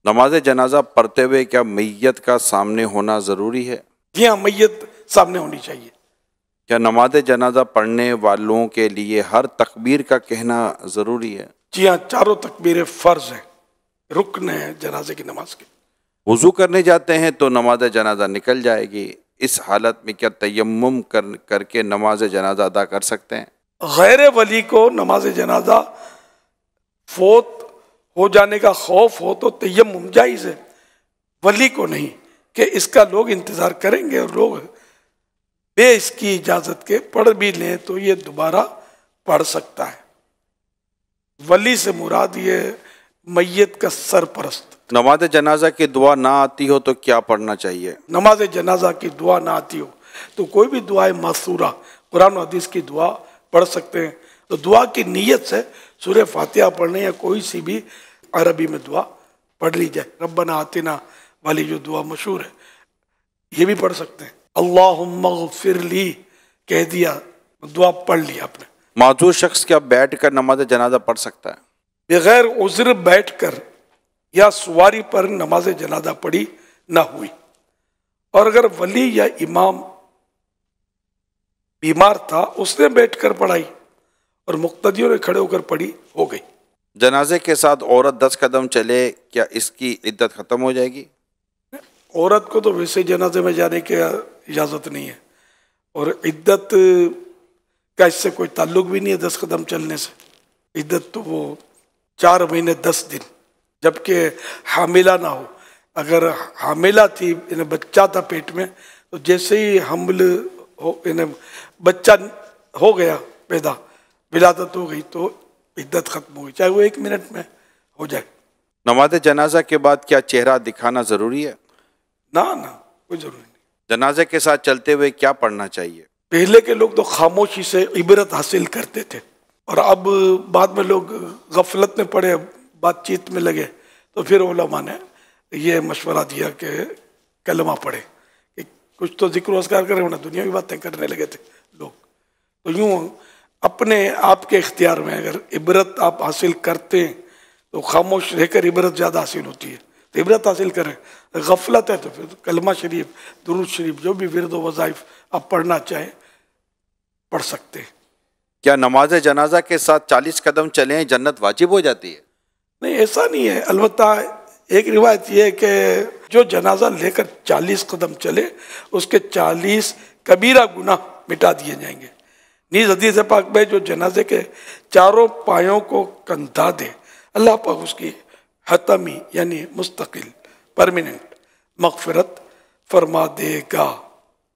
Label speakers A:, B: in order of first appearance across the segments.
A: نماز جنازہ پڑھتے ہوئے کیا میت کا سامنے ہونا ضروری ہے؟
B: جی ہاں، میت سامنے ہونی چاہیے۔
A: کیا نماز جنازہ پڑھنے والوں کے لیے ہر تکبیر کا کہنا ضروری ہے؟
B: جی ہاں، چاروں تکبیریں فرض ہیں، رکن ہیں جنازے کی نماز کے۔
A: وضو کرنے جاتے ہیں تو نماز جنازہ نکل جائے گی، اس حالت میں کیا تیمم کر کے نماز جنازہ ادا کر سکتے ہیں؟
B: غیر ولی کو نماز جنازہ فوت ہو جانے کا خوف ہو تو تیمم جائز ہے، ولی کو نہیں، کہ اس کا لوگ انتظار کریں گے اور لوگ بے اس کی اجازت کے پڑھ بھی لیں تو یہ دوبارہ پڑھ سکتا ہے۔ ولی سے مراد یہ میت کا سرپرست۔
A: نماز جنازہ کی دعا نہ آتی ہو تو کیا پڑھنا چاہیے؟
B: نماز جنازہ کی دعا نہ آتی ہو تو کوئی بھی دعائے ماثورہ قرآن و حدیث کی دعا پڑھ سکتے ہیں۔ تو دعا کی نیت سے سورہ فاتحہ پڑھنے یا کوئی سی بھی عربی میں دعا پڑھ لی جائے، ربنا آتنا والی جو دعا مشہور ہے یہ بھی پڑھ سکتے ہیں۔ اللہم اغفر لی کہہ دیا، دعا پڑھ لی آپ نے۔
A: معذور شخص کیا بیٹھ کر نماز جنازہ پڑھ سکتا ہے؟
B: بغیر عذر بیٹھ کر یا سواری پر نماز جنازہ پڑھی نہ ہوئی، اور اگر ولی یا امام بیمار تھا اس نے بیٹھ کر پڑھائی اور مقتدیوں نے کھڑے ہو کر پڑھی، ہو گئی۔
A: جنازے کے ساتھ عورت 10 قدم چلے کیا اس کی عدت ختم ہو جائے گی؟
B: عورت کو تو ویسے جنازے میں جانے کی اجازت نہیں ہے، اور عدت کا اس سے کوئی تعلق بھی نہیں ہے 10 قدم چلنے سے۔ عدت تو وہ 4 مہینے 10 دن، جبکہ حاملہ نہ ہو۔ اگر حاملہ تھی، انہیں بچہ تھا پیٹ میں، تو جیسے ہی حمل ہو، انہیں بچہ ہو گیا پیدا، ولادت ہو گئی، تو عدت ختم ہو گئی، چاہے وہ 1 منٹ میں ہو جائے۔
A: نماز جنازہ کے بعد کیا چہرہ دکھانا ضروری ہے؟
B: نہ کوئی ضروری نہیں۔
A: جنازے کے ساتھ چلتے ہوئے کیا پڑھنا چاہیے؟
B: پہلے کے لوگ تو خاموشی سے عبرت حاصل کرتے تھے، اور اب بعد میں لوگ غفلت میں پڑے، بات چیت میں لگے، تو پھر علماء نے یہ مشورہ دیا کہ کلمہ پڑھے، کہ کچھ تو ذکر و اذکار کریں، ورنہ دنیاوی باتیں کرنے لگے تھے لوگ۔ تو یوں اپنے آپ کے اختیار میں اگر عبرت آپ حاصل کرتے ہیں تو خاموش رہ کر عبرت زیادہ حاصل ہوتی ہے، تو عبرت حاصل کریں۔ غفلت ہے تو پھر کلمہ شریف، درود شریف، جو بھی ورد و وظائف آپ پڑھنا چاہیں پڑھ سکتے ہیں۔
A: کیا نماز جنازہ کے ساتھ 40 قدم چلیں جنت واجب ہو جاتی ہے؟
B: نہیں، ایسا نہیں ہے۔ البتہ ایک روایت یہ ہے کہ جو جنازہ لے کر 40 قدم چلے اس کے 40 کبیرہ گناہ مٹا دیے جائیں گے۔ نیز حدیث پاک میں جو جنازے کے چاروں پایوں کو کندھا دے، اللہ پاک اس کی حتمی یعنی مستقل پرماننٹ مغفرت فرما دے گا۔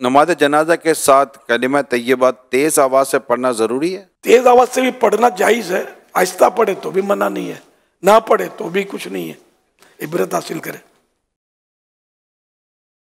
A: نماز جنازہ کے ساتھ کلمہ طیبہ تیز آواز سے پڑھنا ضروری ہے؟
B: تیز آواز سے بھی پڑھنا جائز ہے، آہستہ پڑھے تو بھی منع نہیں ہے، نہ پڑھے تو بھی کچھ نہیں ہے، عبرت حاصل کرے۔